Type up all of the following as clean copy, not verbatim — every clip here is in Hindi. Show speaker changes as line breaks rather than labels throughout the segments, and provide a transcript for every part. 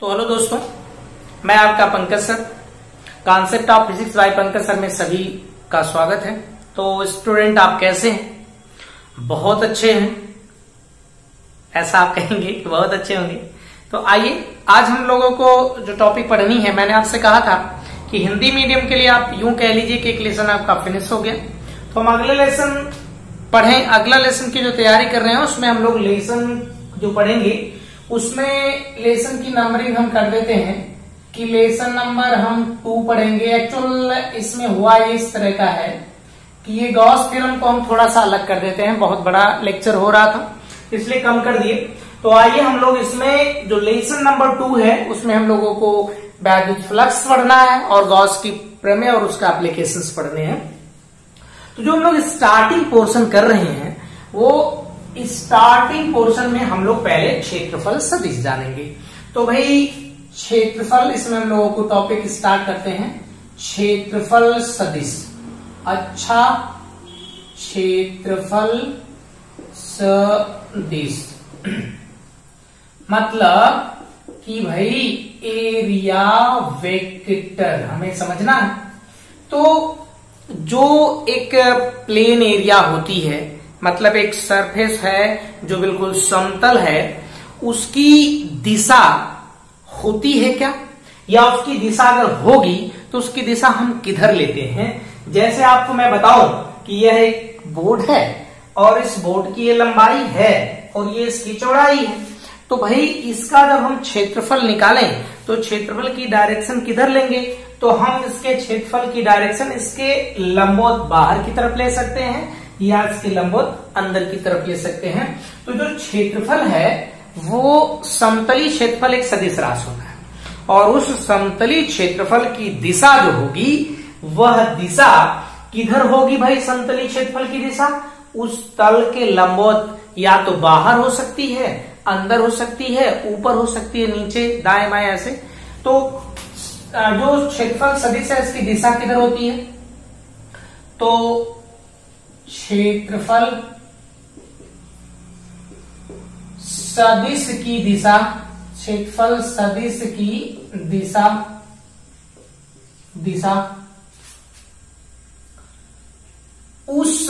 तो हेलो दोस्तों, मैं आपका Pankaj sir, concept of physics bye Pankaj sir में सभी का स्वागत है। तो स्टूडेंट आप कैसे हैं? बहुत अच्छे हैं, ऐसा आप कहेंगे कि बहुत अच्छे होंगे। तो आइए, आज हम लोगों को जो टॉपिक पढ़नी है, मैंने आपसे कहा था कि हिंदी मीडियम के लिए आप यूं कह लीजिए कि एक लेसन आपका फिनिश हो गया। तो हम अगले लेसन पढ़ें। अगला लेसन की जो तैयारी कर रहे हैं उसमें हम लोग लेसन जो पढ़ेंगे उसमें लेसन की नंबरिंग हम कर देते हैं कि लेसन नंबर हम 2 पढ़ेंगे। एक्चुअल इसमें हुआ ये इस तरह का है कि ये गॉस थ्योरम को हम थोड़ा सा अलग कर देते हैं। बहुत बड़ा लेक्चर हो रहा था इसलिए कम कर दिए। तो आइए हम लोग इसमें जो लेसन नंबर 2 है उसमें हम लोगों को वैद्युत फ्लक्स पढ़ना है और गॉस की प्रमेय और उसका एप्लीकेशंस पढ़ने हैं। तो जो हम लोग स्टार्टिंग पोर्शन कर रहे हैं वो स्टार्टिंग पोर्शन में हम लोग पहले क्षेत्रफल सदिश जानेंगे। तो भाई क्षेत्रफल, इसमें हम लोगों को टॉपिक स्टार्ट करते हैं क्षेत्रफल सदिश। अच्छा, क्षेत्रफल सदिश मतलब कि भाई एरिया वेक्टर हमें समझना है। तो जो एक प्लेन एरिया होती है, मतलब एक सरफेस है जो बिल्कुल समतल है, उसकी दिशा होती है क्या, या उसकी दिशा अगर होगी तो उसकी दिशा हम किधर लेते हैं। जैसे आपको मैं बताऊं कि यह एक बोर्ड है और इस बोर्ड की ये लंबाई है और ये इसकी चौड़ाई है। तो भाई इसका जब हम क्षेत्रफल निकालें तो क्षेत्रफल की डायरेक्शन किधर लेंगे, तो हम इसके क्षेत्रफल की डायरेक्शन इसके लंबवत बाहर की तरफ ले सकते हैं या इसके लंबवत अंदर की तरफ ले सकते हैं। तो जो क्षेत्रफल है वो समतली क्षेत्रफल एक सदिश राशि होता है और उस समतली क्षेत्रफल की दिशा जो होगी वह दिशा किधर होगी भाई। समतली क्षेत्रफल की दिशा उस तल के लंबवत या तो बाहर हो सकती है, अंदर हो सकती है, ऊपर हो सकती है, नीचे, दाएं बाएं ऐसे। तो जो क्षेत्रफल सदिश है इसकी दिशा किधर होती है, तो क्षेत्रफल सदिश की दिशा, क्षेत्रफल सदिश की दिशा उस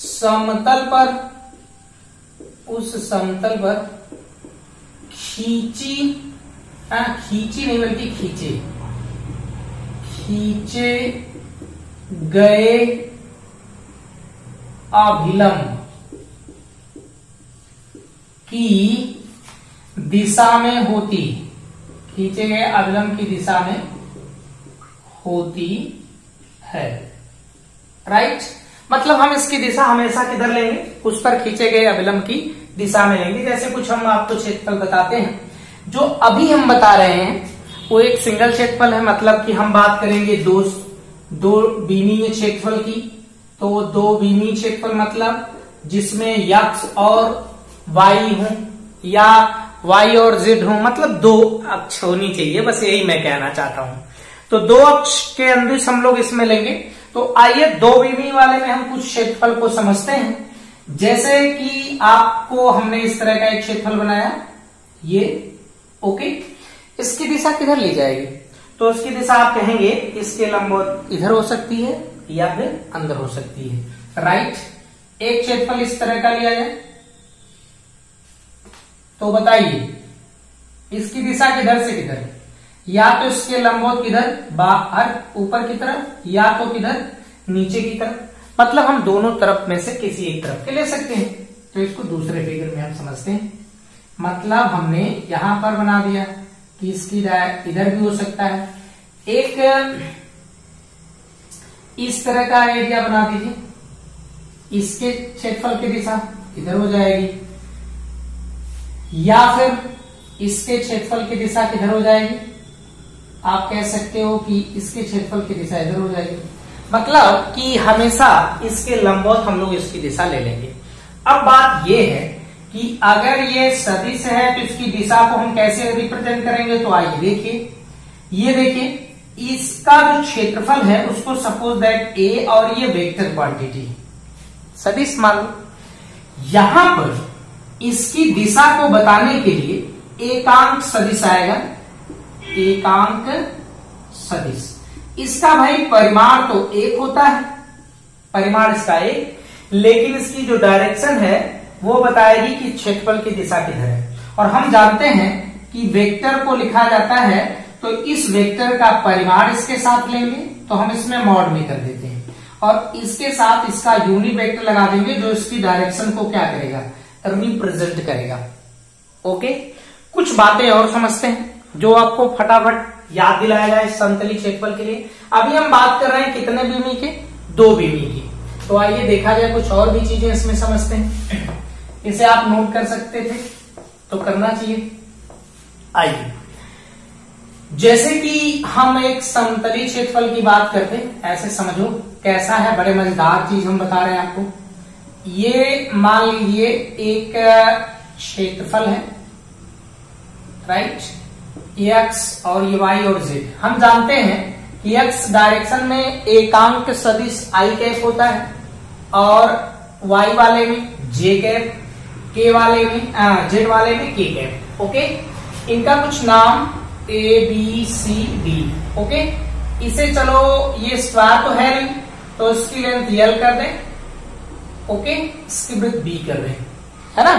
समतल पर खींची नहीं बल्कि खींचे गए अभिलंब की दिशा में होती, खींचे गए अभिलंब की दिशा में होती है। राइट, मतलब हम इसकी दिशा हमेशा किधर लेंगे, उस पर खींचे गए अभिलंब की दिशा में लेंगे। जैसे कुछ हम आपको क्षेत्रफल बताते हैं। जो अभी हम बता रहे हैं वो एक सिंगल क्षेत्रफल है, मतलब कि हम बात करेंगे दो विमीय क्षेत्रफल की। तो 2 विमीय क्षेत्रफल मतलब जिसमें x और y हो या y और z हो, मतलब 2 अक्ष होनी चाहिए, बस यही मैं कहना चाहता हूं। तो 2 अक्ष के अंदर हम लोग इसमें लेंगे। तो आइए 2 विमीय वाले में हम कुछ क्षेत्रफल को समझते हैं। जैसे कि आपको हमने इस तरह का एक क्षेत्रफल बनाया, ये ओके, इसकी दिशा किधर ली जाएगी, तो इसकी दिशा आप कहेंगे इसके लंबवत इधर हो सकती है या फिर अंदर हो सकती है। राइट, एक क्षेत्रफल इस तरह का लिया जाए तो बताइए इसकी दिशा किधर से किधर, या तो इसके लंबवत किधर, बाहर ऊपर की तरफ, या तो किधर नीचे की तरफ। मतलब हम दोनों तरफ में से किसी एक तरफ के ले सकते हैं। तो इसको दूसरे फिगर में हम समझते हैं। मतलब हमने यहां पर बना दिया कि इसकी इधर भी हो सकता है। एक इस तरह का एरिया बना दीजिए, इसके क्षेत्रफल की दिशा इधर हो जाएगी, या फिर इसके क्षेत्रफल की दिशा किधर हो जाएगी, आप कह सकते हो कि इसके क्षेत्रफल की दिशा इधर हो जाएगी। मतलब कि हमेशा इसके लंबवत हम लोग इसकी दिशा ले लेंगे। अब बात यह है कि अगर ये सदिश है तो इसकी दिशा को हम कैसे रिप्रेजेंट करेंगे। तो आइए देखिए, ये देखिए इसका जो क्षेत्रफल है उसको सपोज दैट ए और ये वेक्टर क्वांटिटी सदिश मान लो। यहां पर इसकी दिशा को बताने के लिए एकांक सदिश आएगा, एकांक सदिश। इसका भाई परिमाण तो एक होता है, परिमाण इसका एक, लेकिन इसकी जो डायरेक्शन है वो बताएगी कि क्षेत्रफल की दिशा किधर है। और हम जानते हैं कि वेक्टर को लिखा जाता है तो इस वेक्टर का परिमाण इसके साथ लेंगे तो हम इसमें मॉड में कर देते हैं, और इसके साथ इसका यूनिट वेक्टर लगा देंगे जो इसकी डायरेक्शन को क्या करेगा, रिप्रेजेंट करेगा। ओके, कुछ बातें और समझते हैं जो आपको फटाफट याद दिलाया जाए समतली क्षेत्रफल के लिए। अभी हम बात कर रहे हैं कितने बीमी के, 2 बीमी की। तो आइए देखा जाए कुछ और भी चीजें इसमें समझते हैं। इसे आप नोट कर सकते थे तो करना चाहिए। आइए, जैसे कि हम एक समतली क्षेत्रफल की बात करते हैं, ऐसे समझो कैसा है, बड़े मजेदार चीज हम बता रहे हैं आपको। ये मान लीजिए एक क्षेत्रफल है, राइट, एक्स और ये वाई और जेड। हम जानते हैं कि एक्स डायरेक्शन में एकांक सदिश आई कैप होता है और वाई वाले में जे कैप, के वाले में जेड वाले में के कैप। ओके, इनका कुछ नाम A B C D. Okay, इसे चलो ये स्क्वायर तो है नहीं तो इसकी लेंथ एल कर दें, ओके, इसकी ब्रेथ बी कर दें, है ना।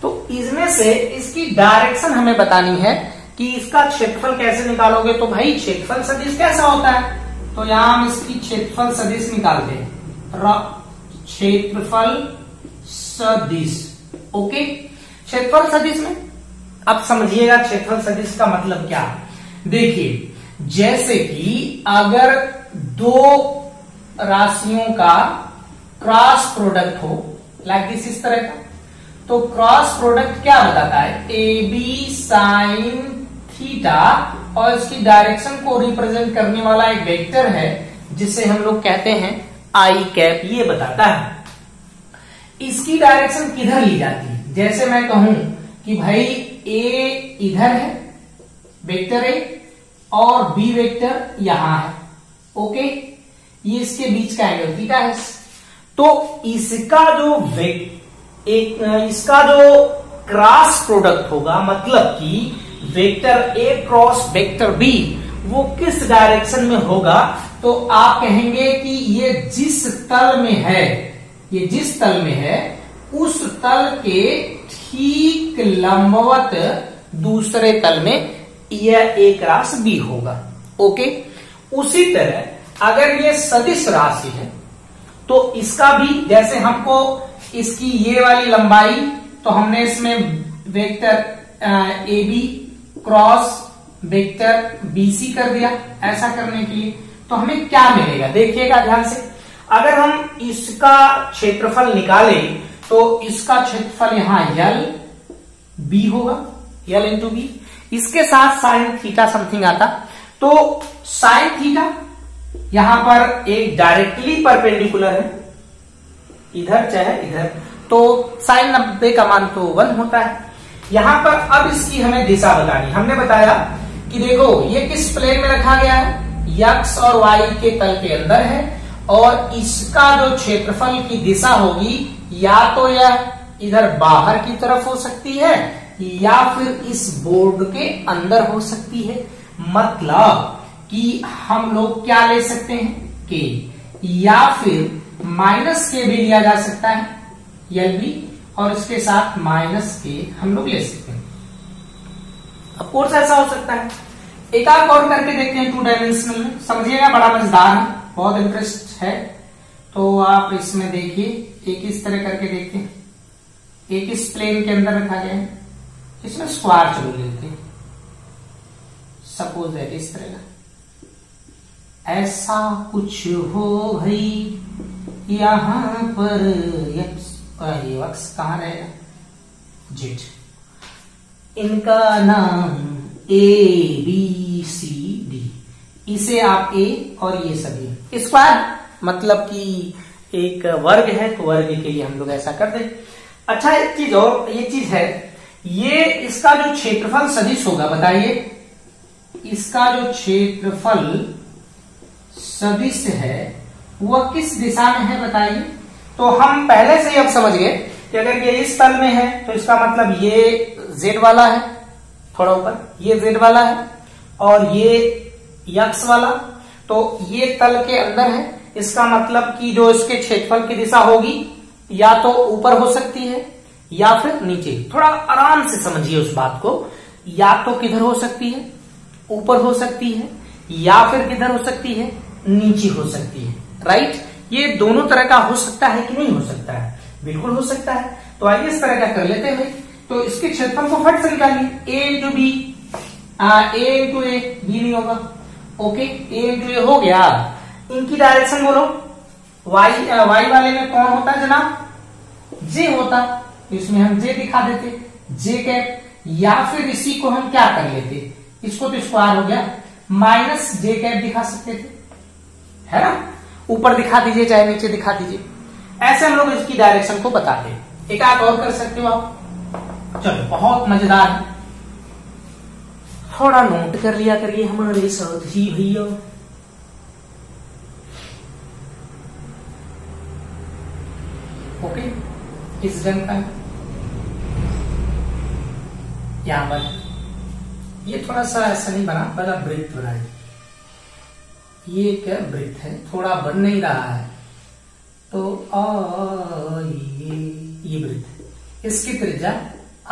तो इसमें से इसकी डायरेक्शन हमें बतानी है कि इसका क्षेत्रफल कैसे निकालोगे। तो भाई क्षेत्रफल सदिश कैसा होता है, तो यहां हम इसकी क्षेत्रफल सदिश निकालते हैं, क्षेत्रफल सदिश। ओके, क्षेत्रफल सदिश में अब समझिएगा क्षेत्रफल सदिश का मतलब क्या है। देखिए, जैसे कि अगर 2 राशियों का क्रॉस प्रोडक्ट हो, लाइक दिस, इस तरह का, तो क्रॉस प्रोडक्ट क्या बताता है, ए बी साइन थीटा, और इसकी डायरेक्शन को रिप्रेजेंट करने वाला एक वेक्टर है जिसे हम लोग कहते हैं आई कैप, ये बताता है इसकी डायरेक्शन किधर ली जाती है। जैसे मैं कहूं कि भाई ए इधर है वेक्टर ए और बी वेक्टर यहां है, ओके, ये इसके बीच का एंगल थीटा है। तो इसका जो क्रॉस प्रोडक्ट होगा, मतलब कि vector A cross vector B, वो किस डायरेक्शन में होगा, तो आप कहेंगे कि ये जिस तल में है, ये जिस तल में है उस तल के ठीक लंबवत दूसरे तल में यह ए क्रॉस बी होगा। ओके, उसी तरह अगर ये सदिश राशि है तो इसका भी, जैसे हमको इसकी ये वाली लंबाई, तो हमने इसमें vector A B cross vector B C कर दिया। ऐसा करने के लिए तो हमें क्या मिलेगा, देखिएगा ध्यान से। अगर हम इसका क्षेत्रफल निकालें तो इसका क्षेत्रफल यहां यल बी होगा, यल इंटू बी, इसके साथ साइन थीटा समथिंग आता, तो साइन थीटा यहां पर एक डायरेक्टली परपेंडिकुलर है, इधर चाहे इधर, तो साइन 90 का मान तो 1 होता है। यहां पर अब इसकी हमें दिशा बतानी। हमने बताया कि देखो ये किस प्लेन में रखा गया है, एक्स और वाई के तल के अंदर है, और इसका जो क्षेत्रफल की दिशा होगी या तो यह इधर बाहर की तरफ हो सकती है या फिर इस बोर्ड के अंदर हो सकती है। मतलब कि हम लोग क्या ले सकते हैं, के, या फिर माइनस के भी लिया जा सकता है, यल बी, और इसके साथ माइनस के हम लोग ले सकते हैं। ऑफ कोर्स ऐसा हो सकता है। एक और करके देखते हैं 2 डायमेंशनल में, समझिएगा, बड़ा मजेदार है, बहुत इंटरेस्ट है। तो आप इसमें देखिए, एक इस तरह करके देखते हैं, एक इस प्लेन के अंदर रखा गया है, इसमें स्क्वायर चलो लेते हैं, सपोज दैट इस तरह का ऐसा कुछ हो भाई, यहां पर एक्स कहां रहेगा, जेड, इनका नाम ए बी सी डी, इसे आप ए और ये सभी स्क्वायर, मतलब कि एक वर्ग है तो वर्ग के लिए हम लोग ऐसा कर दें। अच्छा, एक चीज और, ये चीज है, ये इसका जो क्षेत्रफल सदिश होगा, बताइए इसका जो क्षेत्रफल सदिश है वह किस दिशा में है, बताइए। तो हम पहले से ही अब समझ गए कि अगर ये इस तल में है तो इसका मतलब ये जेड वाला है, थोड़ा ऊपर, ये z वाला है और ये x वाला, तो ये तल के अंदर है। इसका मतलब कि जो इसके क्षेत्रफल की दिशा होगी या तो ऊपर हो सकती है या फिर नीचे। थोड़ा आराम से समझिए उस बात को, या तो किधर हो सकती है, ऊपर हो सकती है, या फिर किधर हो सकती है, नीचे हो सकती है। राइट, ये दोनों तरह का हो सकता है कि नहीं हो सकता है? बिल्कुल हो सकता है। तो आइए इस तरह का कर लेते हैं भाई। तो इसके क्षेत्रफल को फट से निकालिए, a into B, a into A, B नहीं होगा, ओके, a इंटू ए हो गया। इनकी डायरेक्शन बोलो, y वाले में कौन होता है जनाब? j होता, इसमें हम j दिखा देते, j कैप, या फिर इसी को हम क्या कर लेते, इसको तो स्क्वायर हो गया, माइनस j कैप दिखा सकते थे, है ना? ऊपर दिखा दीजिए चाहे नीचे दिखा दीजिए, ऐसे हम लोग इसकी डायरेक्शन को बताते हैं। एक आध और कर सकते हो आप, चलो बहुत मजेदार है, थोड़ा नोट कर लिया करिए हमारे साथ ही भैया। ओके, इस जन का यहां पर ये थोड़ा सा ऐसा नहीं बना, बड़ा वृत्त बना है। ये क्या वृत्त है, थोड़ा बन नहीं रहा है, तो ये वृत्त, इसकी त्रिज्या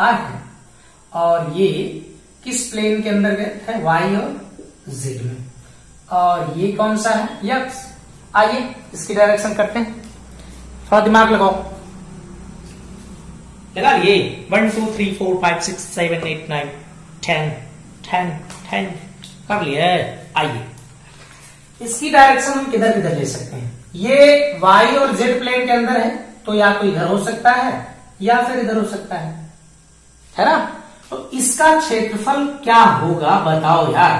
r है और ये किस प्लेन के अंतर्गत है? y और z में, और ये कौन सा है? x। आइए इसकी डायरेक्शन करते हैं, थोड़ा दिमाग लगाओ। लगा लिए 1 2 3 4 5 6 7 8 9 10 10 10 कर लिए। आइए इसकी डायरेक्शन हम किधर किधर ले सकते हैं? ये y और z प्लेन के अंदर है, तो या तो इधर हो सकता है या फिर इधर हो सकता है ना? तो इसका क्षेत्रफल क्या होगा बताओ यार?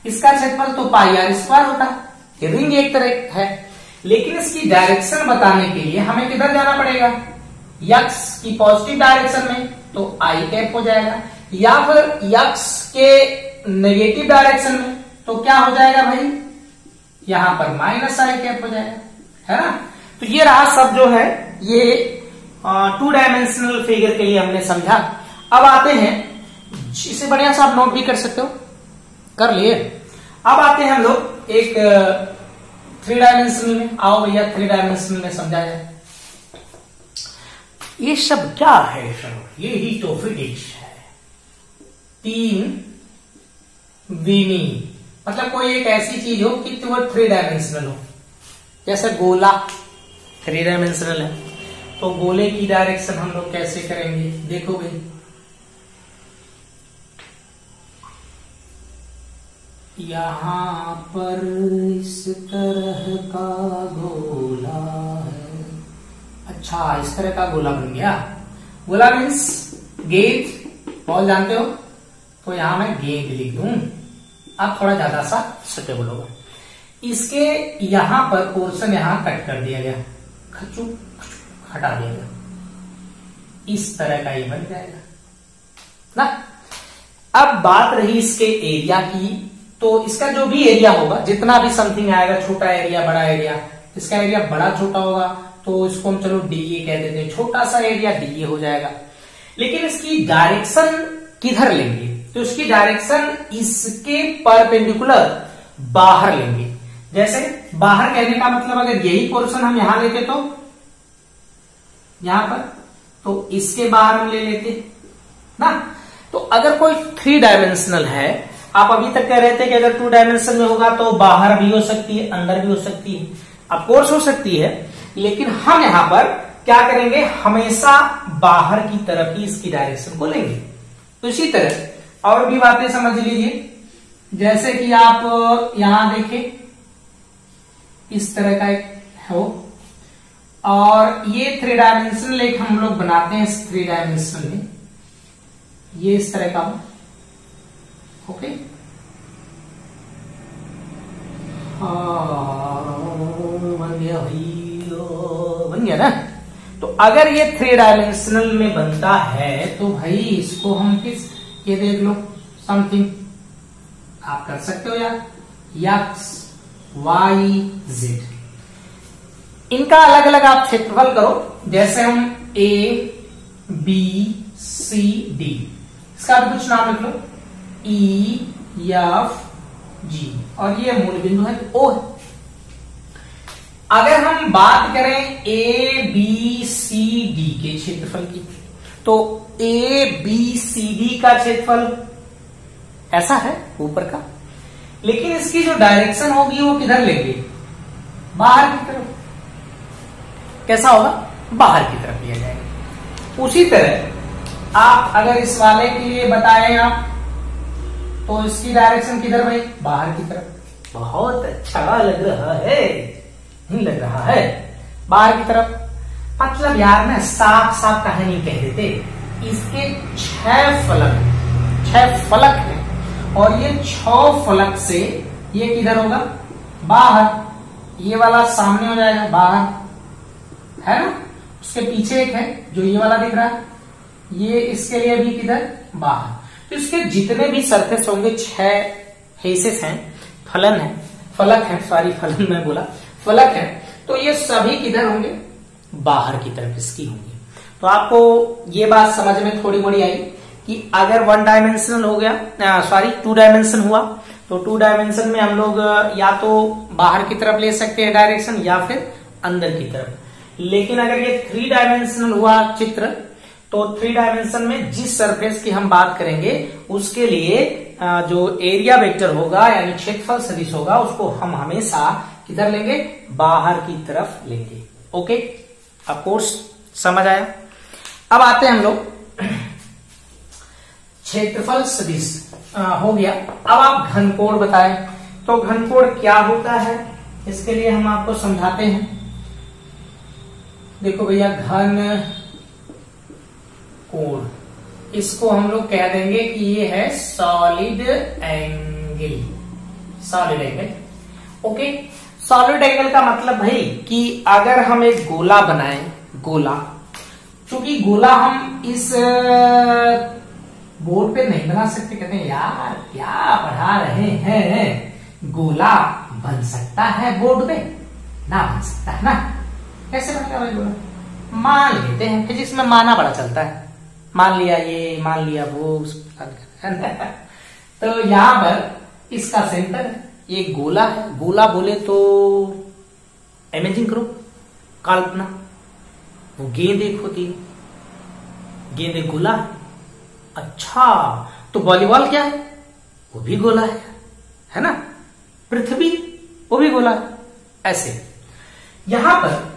इसका क्षेत्रफल तो पाई आर स्क्वायर होता है, रिंग एक तरह है, लेकिन इसकी डायरेक्शन बताने के लिए हमें किधर जाना पड़ेगा? x की पॉजिटिव डायरेक्शन में, तो i कैप हो जाएगा, या फिर x के नेगेटिव डायरेक्शन में, तो क्या हो जाएगा भाई? यहां पर माइनस i कैप हो जाएगा, है ना? तो ये रहा सब जो है ये 2 डायमेंशनल फिगर के लिए हमने समझा। अब आते हैं, इसे बढ़िया सा आप नोट भी कर सकते हो, कर लिए। अब आते हैं हम लोग एक 3 डायमेंशनल में। आओ भैया 3 डायमेंशनल में समझा जाए। ये सब क्या है सर? ये ही तो फिजिक्स है। 3 विमी मतलब कोई एक ऐसी चीज हो कि वो 3 डायमेंशनल हो, जैसे गोला 3 डायमेंशनल है, तो गोले की डायरेक्शन हम लोग कैसे करेंगे? देखो भाई, यहां पर इस तरह का गोला है। अच्छा, इस तरह का गोला बन गया। गोला मीन्स गेंद, बॉल जानते हो, तो यहां मैं गेंद लिख दूं। अब थोड़ा ज्यादा सा सुटेबल होगा। इसके यहां पर पोर्शन यहां कट कर दिया गया, खचू हटा दिया गया, इस तरह का ये बन जाएगा ना। अब बात रही इसके एरिया की, तो इसका जो भी एरिया होगा, जितना भी समथिंग आएगा, छोटा एरिया बड़ा एरिया, इसका एरिया बड़ा छोटा होगा तो इसको हम चलो डीए कह देते हैं, छोटा सा एरिया डीए हो जाएगा। लेकिन इसकी डायरेक्शन किधर लेंगे? तो इसकी डायरेक्शन इसके परपेंडिकुलर बाहर लेंगे। जैसे बाहर कहने का मतलब, अगर यही पोर्शन हम यहां लेते तो यहां पर, तो इसके बाहर हम ले लेते ना। तो अगर कोई 3 डायमेंशनल है, आप अभी तक कह रहे थे कि अगर 2 डायमेंशन में होगा तो बाहर भी हो सकती है, अंदर भी हो सकती है, ऑफ कोर्स हो सकती है, लेकिन हम यहां पर क्या करेंगे? हमेशा बाहर की तरफ ही इसकी डायरेक्शन को लेंगे। तो इसी तरह और भी बातें समझ लीजिए, जैसे कि आप यहां देखें, इस तरह का एक हो, और ये 3 डायमेंशनल एक हम लोग बनाते हैं। इस 3 डायमेंशनल में ये इस तरह का हो, ओके, बन गया भाई, बन गया ना। तो अगर ये 3 डायमेंशनल में बनता है तो भाई इसको हम किस, ये देख लो, समथिंग आप कर सकते हो यार, एक्स वाई जेड, इनका अलग अलग आप क्षेत्रफल करो। जैसे हम ए बी सी डी, इसका भी कुछ नाम लिख लो, EF G और ये मूल बिंदु है O है। अगर हम बात करें ABCD के क्षेत्रफल की, तो ABCD का क्षेत्रफल ऐसा है ऊपर का, लेकिन इसकी जो डायरेक्शन होगी वो किधर लेंगे, बाहर की तरफ। कैसा होगा, बाहर की तरफ लिया जाएगा। उसी तरह आप अगर इस वाले के लिए बताएं आप, तो इसकी डायरेक्शन किधर भाई, बाहर की तरफ। बहुत अच्छा लग रहा है, नहीं लग रहा है, बाहर की तरफ। मतलब यार ना साफ साफ कहानी कह देते, इसके 6 फलक है और ये 6 फलक से ये किधर होगा, बाहर। ये वाला सामने हो जाएगा, बाहर है ना। उसके पीछे एक है जो ये वाला दिख रहा है, ये इसके लिए भी किधर, बाहर। तो इसके जितने भी सरफेस होंगे 6 फेसेस हैं, फलन है, फलक है, सॉरी फलन में बोला, फलक है, तो ये सभी किधर होंगे, बाहर की तरफ इसकी होंगे। तो आपको ये बात समझ में थोड़ी मोड़ी आई कि अगर 1 डायमेंशनल हो गया, सॉरी 2 डायमेंशन हुआ, तो 2 डायमेंशन में हम लोग या तो बाहर की तरफ ले सकते हैं डायरेक्शन या फिर अंदर की तरफ। लेकिन अगर ये 3 डायमेंशनल हुआ चित्र, तो 3 डायमेंशन में जिस सरफेस की हम बात करेंगे उसके लिए जो एरिया वेक्टर होगा यानी क्षेत्रफल सदिश होगा, उसको हम हमेशा किधर लेंगे, बाहर की तरफ लेंगे। ओके, ऑफ कोर्स समझ आया। अब आते हैं हम लोग क्षेत्रफल सदिश हो गया। अब आप घनकोण बताएं, तो घनकोण क्या होता है, इसके लिए हम आपको समझाते हैं। देखो भैया, घन कोण, इसको हम लोग कह देंगे कि ये है solid angle, solid angle. Okay, solid angle का मतलब भाई कि अगर हम एक गोला बनाएं, गोला, क्योंकि गोला हम इस बोर्ड पे नहीं बना सकते, कहते हैं यार क्या पढ़ा रहे हैं, गोला बन सकता है बोर्ड पे, ना बन सकता है ना, कैसे बनेगा भाई गोला, मान लेते हैं, फिजिक्स में माना बड़ा चलता है, मान लिया ये, मान लिया वो, तो यहां पर इसका सेंटर है, ये गोला है। गोला बोले तो इमेजिन करो, कल्पना, वो गेंद एक होती है, गेंद एक गोला। अच्छा, तो वॉलीबॉल क्या है, वो भी गोला है ना। पृथ्वी वो भी गोला है। ऐसे यहां पर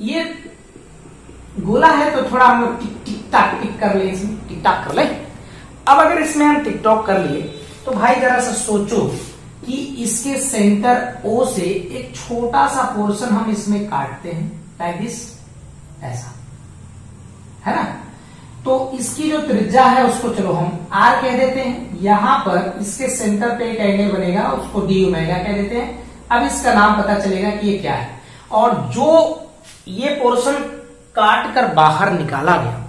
ये गोला है, तो थोड़ा हम लोग टिक टाक टिक कर ले, इसमें टिक टाक कर ले। अब अगर इसमें हम टिक टॉक कर लिए, तो भाई जरा सा सोचो कि इसके सेंटर O से एक छोटा सा पोर्शन हम इसमें काटते हैं, लाइक दिस, ऐसा है ना। तो इसकी जो त्रिज्या है उसको चलो हम R कह देते हैं। यहां पर इसके सेंटर पे एक एंगल बनेगा, उसको d ओमेगा कह देते हैं। अब इसका नाम पता चलेगा कि ये क्या है। और जो ये पोर्शन काट कर बाहर निकाला गया,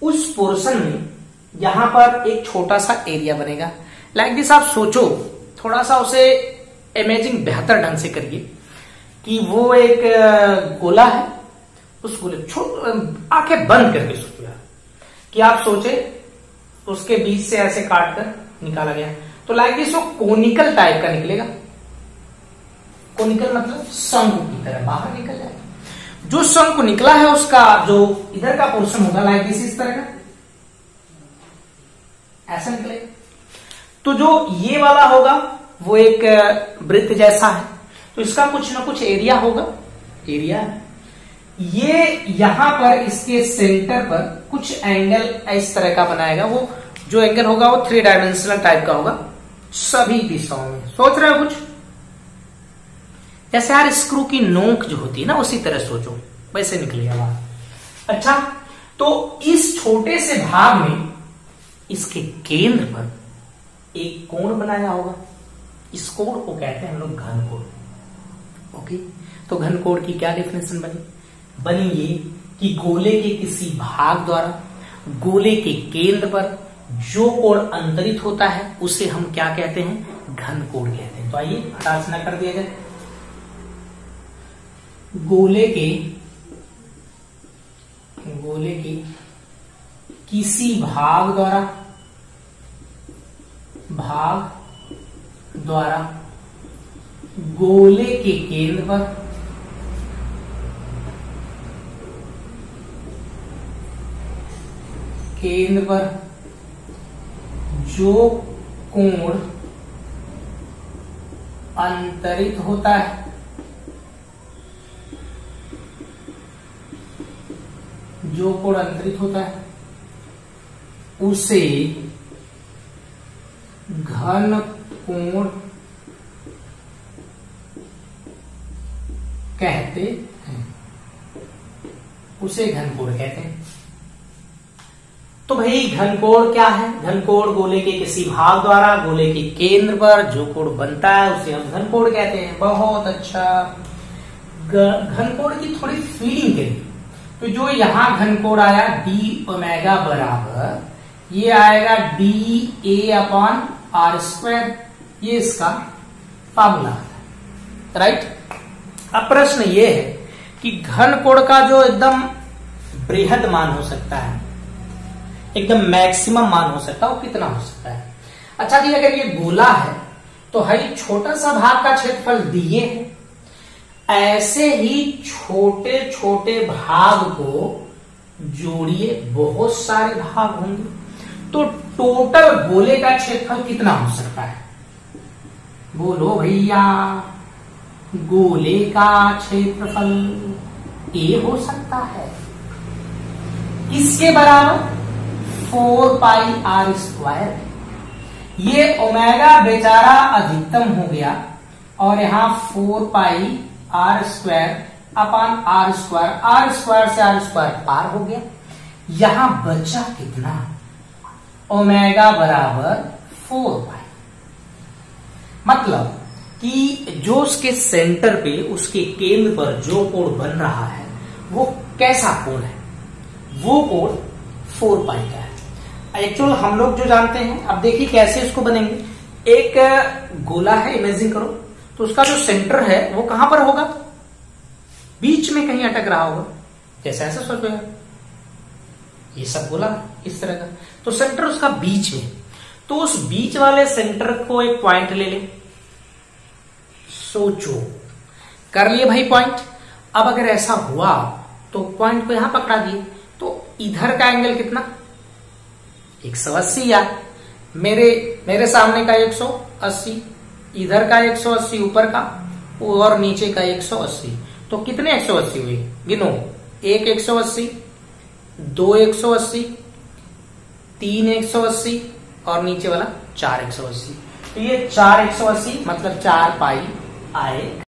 उस पोर्शन में यहां पर एक छोटा सा एरिया बनेगा, लाइक दिस। आप सोचो, थोड़ा सा उसे इमेजिंग बेहतर ढंग से करिए कि वो एक गोला है, उस गोले, आंखें बंद करके सोचो यार कि आप सोचे उसके बीच से ऐसे काट कर निकाला गया, तो लाइक दिस वो कोनिकल टाइप का निकलेगा। कोनिकल मतलब शंकु की तरह बाहर निकल जाएगा। जो शंकु निकला है उसका जो इधर का पोर्शन होगा लाइक दिस, इस तरह का ऐसा निकलेगा। तो जो ये वाला होगा वो एक वृत्त जैसा है, तो इसका कुछ ना कुछ एरिया होगा, एरिया। ये यहां पर इसके सेंटर पर कुछ एंगल इस तरह का बनाएगा, वो जो एंगल होगा वो 3 डायमेंशनल टाइप का होगा सभी दिशाओं में। सोच रहे हो कुछ, जैसे यार स्क्रू की नोक जो होती है ना, उसी तरह सोचो, वैसे निकलेगा बाहर। अच्छा, तो इस छोटे से भाग में इसके केंद्र पर एक कोण बनाया होगा, इस कोण को कहते हैं हम लोग घनकोण। ओके, तो घनकोण की क्या डेफिनेशन बनी ये कि गोले के किसी भाग द्वारा गोले के केंद्र पर जो कोण अंतरित होता है उसे हम क्या कहते हैं, घनकोण कहते हैं। तो आइए रचना कर दिया जाए। गोले के किसी भाग भाग द्वारा गोले के केंद्र पर जो कोण अंतरित होता है उसे घन कोण कहते हैं। तो भाई घनकोण क्या है? घनकोण गोले के किसी भाग द्वारा गोले के केंद्र पर जो कोण बनता है उसे हम घनकोण कहते हैं। बहुत अच्छा। घनकोण की थोड़ी फीलिंग करिए। तो जो यहां घनकोण आया डी ओमेगा बराबर ये आएगा D A upon R square, ये इसका फार्मूला है, राइट। अब प्रश्न ये है कि घनकोण का जो एकदम बृहद मान हो सकता है, एकदम मैक्सिमम मान हो सकता है, वो कितना हो सकता है? अच्छा जी, अगर ये गोला है तो हई छोटा सा भाग का क्षेत्रफल दिए है, ऐसे ही छोटे छोटे भाग को जोड़िए, बहुत सारे भाग होंगे, तो टोटल गोले का क्षेत्रफल कितना हो सकता है? बोलो भैया। गोले का क्षेत्रफल ए हो सकता है, किसके बराबर? 4 पाई आर स्क्वायर। ये ओमेगा बेचारा अधिकतम हो गया और यहां 4 pi R square upon R square, R square से आर स्क्वायर पार हो गया। यहां बचा कितना? ओमेगा बराबर 4 पाई। मतलब कि जो उसके सेंटर पे, उसके केंद्र पर जो कोण बन रहा है वो कैसा कोण है? वो कोण 4 पाई का है। एक्चुअल हम लोग जो जानते हैं, अब देखिए कैसे इसको बनेंगे। एक गोला है, इमेजिन करो, तो उसका जो सेंटर है वो कहां पर होगा? बीच में कहीं अटक रहा होगा, जैसे ऐसा सोचो यार, ये सब गोला इस तरह का, तो सेंटर उसका बीच में। तो उस बीच वाले सेंटर को एक पॉइंट ले ले, सोचो, कर लिए भाई पॉइंट। अब अगर ऐसा हुआ तो पॉइंट को यहां पकड़ा दिए, तो इधर का एंगल कितना? 180 यार। मेरे सामने का 180, इधर का 180, ऊपर का और नीचे का 180, तो कितने 180 हुए? गिनो। 1 180, 2 180, 3 180 और नीचे वाला 4 180। तो ये 4 180 मतलब 4 पाई आए।